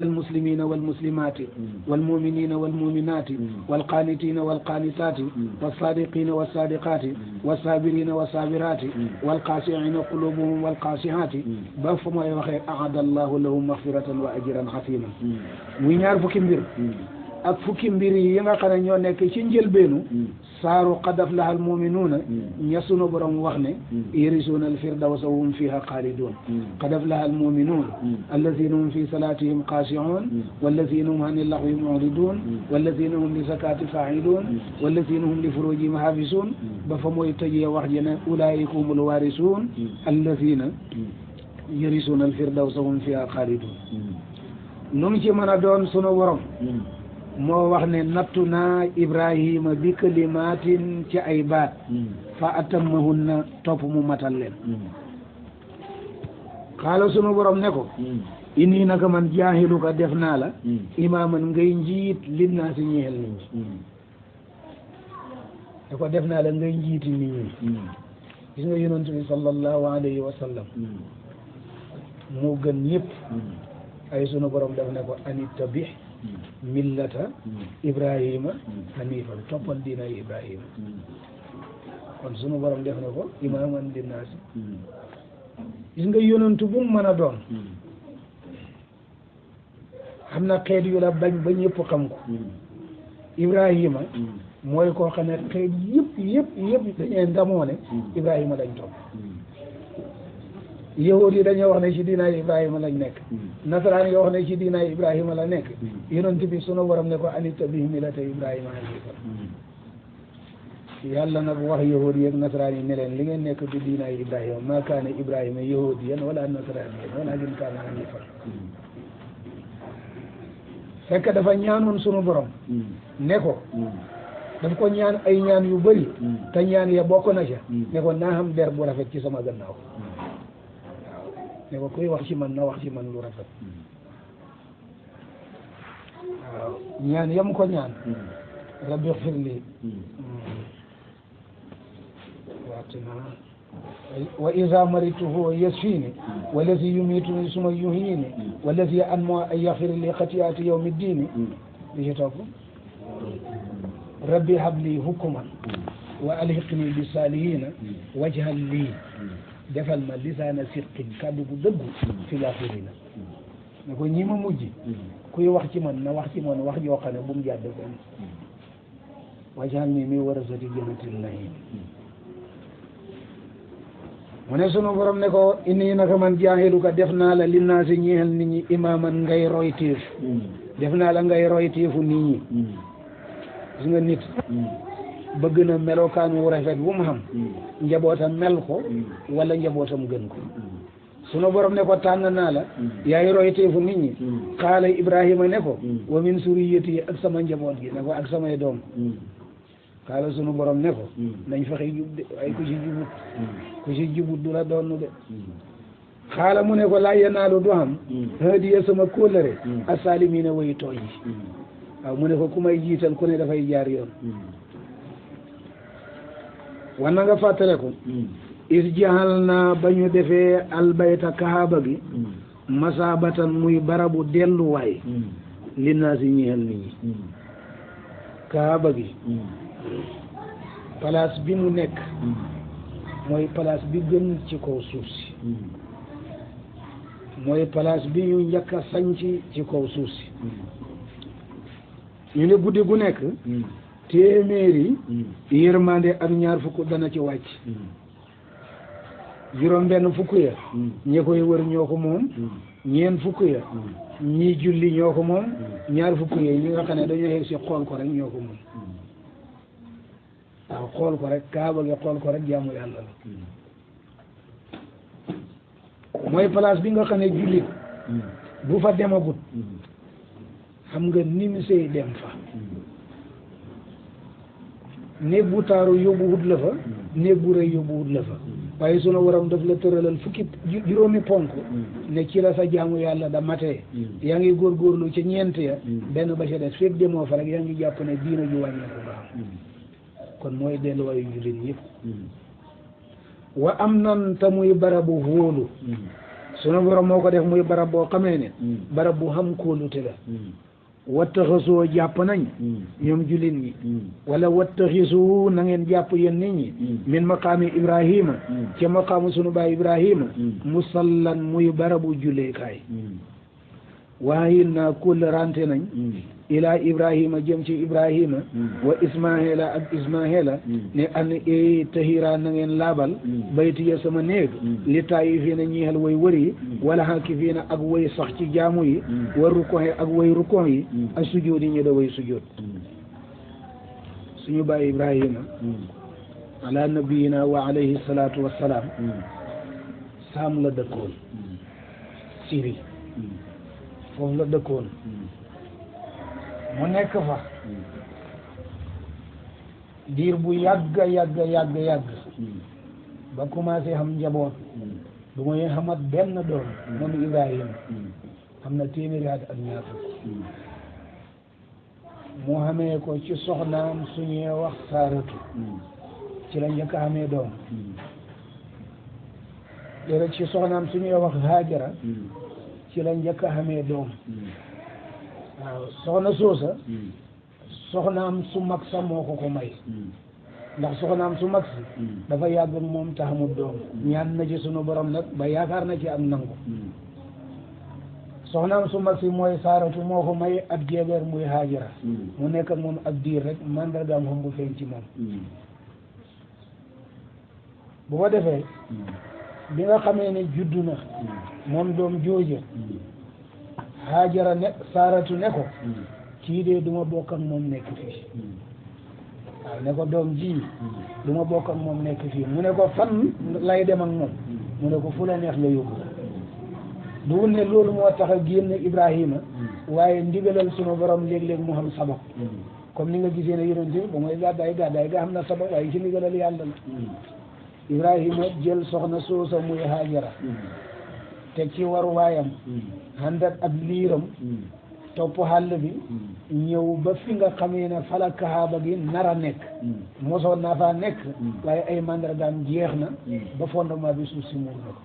المسلمين والمسلمات والمؤمنين والمؤمنات والقانتين والقانتات والصادقين والصادقات والصابرين والصابرات والقاسعين قلوبهم والقاسعات بفما يوخي أعد الله لهم مغفرة وأجرا عظيما وينار فكي مبير ak fukki mbir yi nga xam ne ñoo nekk ci njëlbeenu saaru qad aflaha al mu'minuuna ña sunu borom wax ne yarisuuna al firdawsa hum fiha xaalidun qad aflaha al mu'minuuna allazina hum fi salatihim xaashi'un wallazina hum ani llaghwi mu'ridun wallazina hum li zakati fa'ilun wallazina hum li furujihim hafisun ba fa mooy tëjee wax ji ne ulaa'ika humul waarisuun allazina yarisuuna al firdawsa hum fiha xaalidun lu mu ci mën a doon sunu borom moo wax ne nattu naa Ibrahima bi kalimaatin ci ay baat fa atammahunna topp mu matal leen xaala sunu borom ne ko inni naka man jaahiluka def naa la imaaman ngay njiit linnaasi ñeel nit ñi da ko def naa la ngay njiiti nit ñi gis nga yonent bi sallallahu alayhi wa sallam moo gën ñëpp ay sunu borom def ne ko anittabi millata Ibrahima hanifan toppal diinay Ibrahima kon sunu borom def na ko imaaman linnaasi gis nga yonantu bu mu mën a doon xam na xeet yu la bañ ba ñëpp xam ko Ibrahima mooy koo xam ne xeet yëpp dañuy ndamoo ne Ibrahima lañ topp yahud yi dañoo wax ne ci diinaay Ibrahima lañ nekk nasaraan yi wax ne ci diinaay Ibrahima la nekk yonent bi sunu borom ne ko anittabi millata Ibrahima hanifa yàlla nag wax yahud yi ak nasaraan yi ne leen li ngeen nekk du diinaay Ibrahima maa kaana Ibrahima yahudiyan wala nasraniyan walakin kaana hanifan fekk dafa ñaanoon sunu borom ne ko daf ko ñaan ay ñaan yu bëri te ñaan ya bokk na ca ne ko naa xam der bu rafet ci sama gannaaw ne ko kuy wax ci man na wax ci man lu rafet waaw ñaan yam ko ñaan rabbi xfir li waatina wa iza maritu huwa yasfini wallazi yumituni suma yuhyini wallazi anma an yaxfir li xati'ati yawmi ddini li ci topp rabbi habli hukman wa alhiqni bi salihina wajhal lii defal ma lisaana sirqin kàddu bu dëggu fi laaxirina ne ko ñi ma mujj kuy wax ci man na wax ci man wax joo xam ne bu mu jàdd fenn wajal nii mi war a soti jannatil na'iim mu ne sunu borom ne ko inni naka man jaahiluka def naa la linnaasi ñeexal nit ñi imaaman ngay roy téef def naa la ngay roy téefu nit ñi gis nga nit bëgg na melokaan wu rafet bu mu xam njabootam mel ko wala njabootam gën ko sunu borom ne ko tànn naa la yaay royteefu nit ñi xaala Ibrahima ne ko wa min suriyati ak sama njaboot gi ne ko ak samay doom xaala sunu borom ne ko nañ fexe jub de ay ku ci jubut du la doon de xaala mu ne ko laa yanaalu du xam hadiya sama kóllëre asaalimiina way tooñ yi waaw mu ne ko ku may jiital ku ne dafay jaar yoon wana nga fàttaleku is jaxal naa ba ñu defee albayta kaaba gi masabatan muy barabu delluwaay li naa si ñeexal nit ñi kaaba gi place bi mu nekk mooy place bi gën ci kaw suuf si mooy place bi ñu njëkk a sañc ci kaw suuf si ñu ne guddi gu nekk téeméeri yërmande ak ñaar fukk dana ci wàcc juróom benn fukk ya ñi koy wër ñoo ko moom ñeen fukk ya ñii julli ñoo ko moom ñaar fukk ya ñi nga xam ne dañoo yegg si xool ko rek ñoo ko moom waaw xool ko rek kaaba gi xool ko rek jaamu yàlla la mooy place bi nga xam ne jullit bu fa demagut xam nga ni mu sey dem fa néeg bu taaru yóbbu wut la fa néeg bu rëy yóbbu wut la fa waaye sunu waram daf la tëralal fukki juróomi ponk ne ci la sa jaamu yàlla da matee yaa ngi góorgóorlu ca ñeent ya benn ba ca des fekk demoo fa rek yaa ngi jàpp ne diina ju wàññeeku baax kon mooy delluwaayu jullit yëpp wa am nan te muy barabu hóolu sunu borom moo ko def muy barab boo xamee ne barab bu xam kóolute la wattaxasoo jàpp nañ ñoom jullit ñi wala wattaxisu na ngeen jàpp yéen nit ñi min maqaami ibrahima ca maqaamu sunu baay ibrahima musallan muy barabu julleekaay waaye naa kulle rante nañ ila ibrahima jëm ci ibrahima wa ismaila ak ismaila ne an e tahira na ngeen laabal baytiya sama néeg li taayifiina ñiixal way wëri wala xaakifiina ak way sax ci jaamu yi wa rukoxe ak way rukox yi ak sujood yi ñu da way sujood suñu baay ibrahima ala nabiyina wa alayhi salatu wassalaam saam la dëkkoon siri foofu la dëkkoon mu nekk fa diir bu yàgg ba commencé xam njaboot bu muy xamat benn doom moom Ibrahima xam na téeméeri at ak ñaar fukk mu xamee ko ci soxnaam suñuy wax Saaratu ci la njëkk a xamee doom léegi ci soxnaam suñuy wax Haajara ci la njëkk a xamee doom waaw soxna soosa soxnaam su mag sa moo ko may ndax soxnaam su mag si dafa yàgg ak moom taxamut doom ñaan na ci sunu borom nag ba yaakaar na ci am nangu soxnaam su mag si mooy Saaratu moo ko may ab jeebeer muy Haajara mu nekk ak moom ab diir rek mandargaam xam bu feeñ ci moom bu ko defee bi nga xamee ne juddu na moom doom jooja Haajara ne Saaratu ne ko kii de duma bokk ak moom nekk fii waaw ne ko doom ji duma bokk ak moom nekk fii mu ne ko fan lay dem ak moom mu ne ko fu la neex nga yóbbu du ne loolu moo tax a génn Ibrahima waaye ndigalal sunu borom léeg-léeg mu xam sabab comme ni nga gisee ne yonent bi ba mooy gàddaay ga xam na sabab waaye ci ndigalal yàlla la Ibrahima jël soxna soosa muy Haajara teg ci war waayam ànd ak ab liiram topp xàll bi ñëw ba fi nga xamee ne fala kaaba gi nar a nekk mosoon naa faa nekk waaye ay mandargaam jeex na ba fondement bi suuf si muur na ko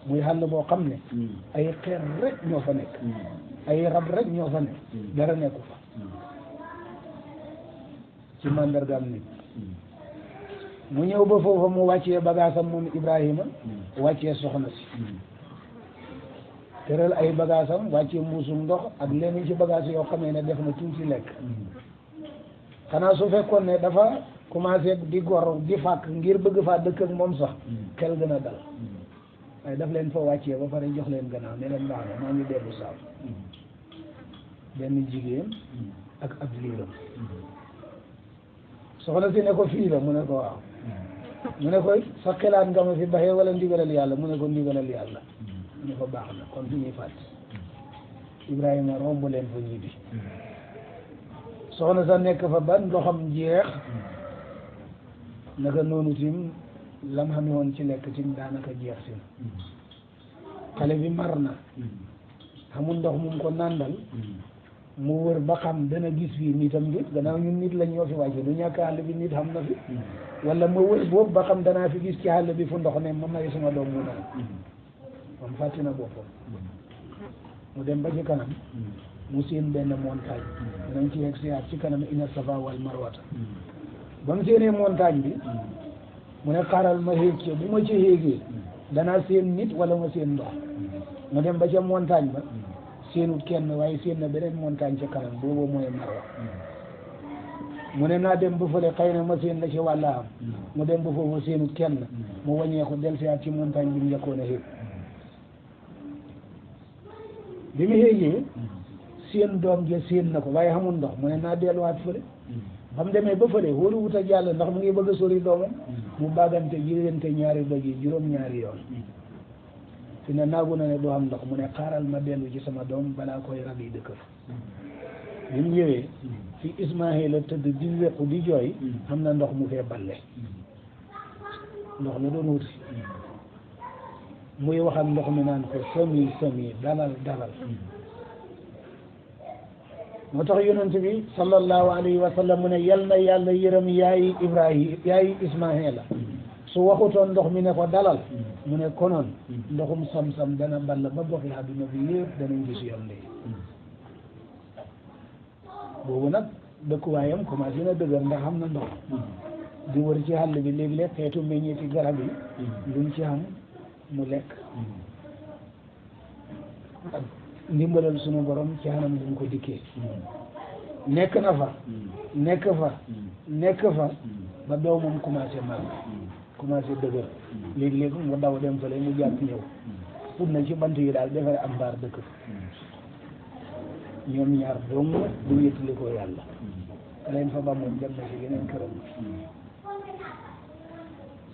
muy xàll boo xam ne ay xeer rek ñoo fa nekk ay rab rek ñoo fa nekk dara nekku fa ci mandargaam nit mu ñëw ba foofa mu wàccee bagaasam moom Ibrahima wàccee soxna si tëral ay bagaasam wàccee mbuusum ndox ak leneen ci bagaas yoo xamee ne def na tuuti lekk xanaa su fekkoon ne dafa commencé di gor di fàkk ngir bëgg faa dëkk ak moom sax xel gën a dal waaye daf leen fa wàccee ba pare jox leen gannaaw ne leen baax na maa ngi dellu saaf benn jigéen ak ab liiram soxna si ne ko fii la mu ne ko waaw mu ne ko sa xelaat nga ma fi baxee wala ndigalal yàlla mu ne ko ndigalal yàlla mu ne ko baax na kon fi ñuy fàtte Ibrahima romb leen fa ñibbi soxna sa nekk fa ba ndoxam jeex naka noonu tim lam xam woon ci lekk tim daanaka jeex si xale bi mar na xamul ndox mu ko nàndal mu wër ba xam dana gis fii nitam bi gannaaw ñun nit lañ ñoo fi wàcce du ñàkk àll bi nit xam na fi wala ma wër boobu ba xam danaa fi gis ci àll bi fu ndox ne ma may suma doom mu naan moom fàtte na boppam mu dem ba ci kanam mu seen benn montagne danañ ci yegg siyaat ci kanam inna safa wal marwata ba mu seenee montagne bi mu ne xaaral ma xéeg ci bu ma ci xéegee danaa seen nit wala ma seen ndox mu dem ba ca montagne ba seenut kenn waaye seen na beneen montagne ca kanam boobu mooy marwa mu ne naa dem ba fële xëy na ma seen la ci wàlla am mu dem ba foofu seenut kenn mu wàññeeku del siyaat ci montagne bi mu njëkkoon a xéeg bi mu xéegee seen doom ja seen na ko waaye xamul ndox mu ne naa delluwaat fële ba mu demee ba fële wóolu wut a jàll ndax mu ngi bëgg a sori doomam mu bàggante jirante ñaari doj yi juróom-ñaari yoon fi ne naagu na ne doo am ndox mu ne xaaral ma dellu ci sama doom balaa koy rab yi dëkk fa bi mu ñëwee fi Ismaayila tëdd di wéqu di jooy xam na ndox mu fee balle ndox la doon wuti muy wax ak ndox mi naan ko sami dalal moo tax yonent bi sallallahu alayhi wa sallam mu ne yal na yàlla yërëm yaayi Ibrahima yaayi Ismaayila su waxutoon ndox mi ne ko dalal mu ne konoon ndoxum sam-sam dana ball ba bokki àdduna bi yëpp danañ gis yoon lii boobu nag dëkkuwaayam commencé na dëgër ndax xam na ndox di wër ci àll bi léegi-léeg xeetu meññeeti garab yi luñ ci xam mu lekk ak ndimbalal sunu borom ci anam duñ ko dikkee nekk na fa nekk fa ba doomam commencé màgg commencé dëgër léegi-léegi mu daw dem fële mu jàpp ñëw pour na ci bant yi daal defare am mbaar dëkk ñoom ñaar dong du wéttali ko yàlla leen fa ba moom dem na ci yeneen këram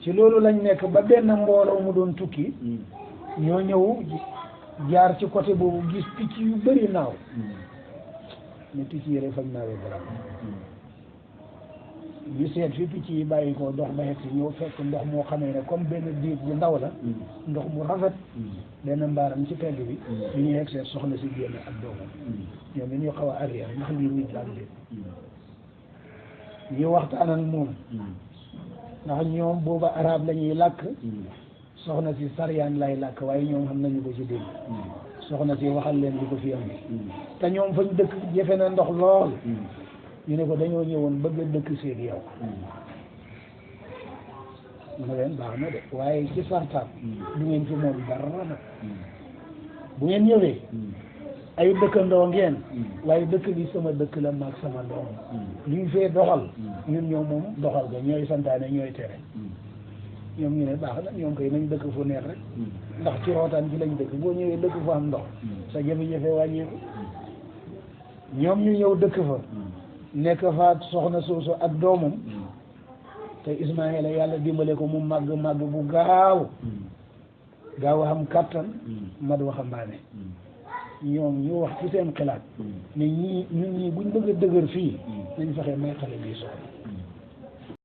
ci loolu lañ nekk ba benn mbooloo mu doon tukki ñoo ñëw jaar ci côté boobu gis picc yu bëri naaw ne picc yi rek fañ naawee barab ñu seet fi picc yi bàyyi ko dox ba xet si ñëw fekk ndox moo xamee ne comme benn diig bu ndaw la ndox mu rafet benn mbaaram ci pegg bi ñu ñuy xeg seet soxna si génn ak doomam ñoom dañuy xaw a arrière ndax lii nit la am déet ñu waxtaan ak moom ndax ñoom booba arab la ñuy làkk soxna si saryaan lay làkk waaye ñoom xam nañu ko ci dégg soxna si waxal leen li ko fi am te ñoom fañ dëkk jafe na ndox lool ñu ne ko dañoo ñëwoon bëgg a dëkk seeg yow mu ne leen baax na de waaye ci sartaat du ngeen ci moom dara nag bu ngeen ñëwee ay dëkkandoo ngeen waaye dëkk bi sama dëkk la maag sama doom li ñu fee doxal ñun ñoom moom doxal ga ñooy santaane ñooy tere ñoom ñu ne baax na ñoom koy nañ dëkk fu neex rek ndax ci rootaan ci lañ dëkk boo ñëwee dëkk fu am ndox sa jafe-jafe wàññeeku ñoom ñu ñëw dëkk fa nekk fa soxna soosu ak doomam te Ismaïla yàlla dimbale ko mu màgg bu gaaw xam kattan mat waxambaane ñoom ñu wax ci seen xalaat ne ñun ñii buñ bëgg a dëgër fii nañ fexe may xale bii soxla